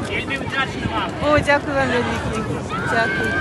Вельми вдячний вам. О, дякую вам велике. Дякую.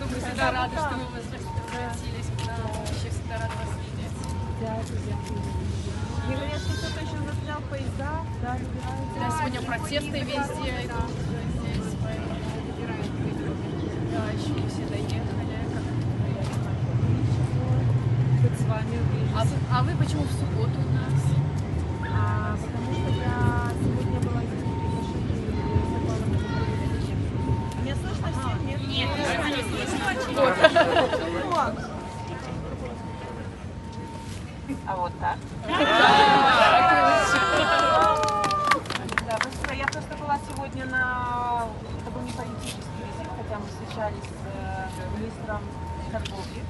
Мы всегда рады, что вы возвратились к нам. Вообще всегда рады вас видеть. Мне говорят, что кто-то еще застрял поезда. Да, Да, сегодня протесты везде идут здесь, поэтому да, еще не все доехали. Хоть с вами увижусь. А вы почему в субботу у нас? Потому что я сегодня была здесь приглашение. Меня слышно всем? Нет? Нет, не слышно. А вот так? Да, просто я просто была сегодня на, это был не политический визит, хотя мы встречались с министром торговли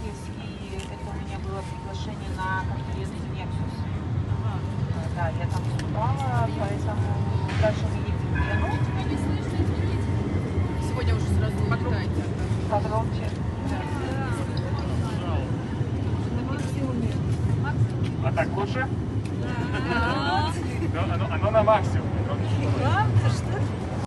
здесь, и это у меня было приглашение на конференцию Nexus. Да, я там выступала, поэтому дальше мы едем в Вену. Сегодня уже сразу улетаете. Погромче. А так лучше? Оно на максимум.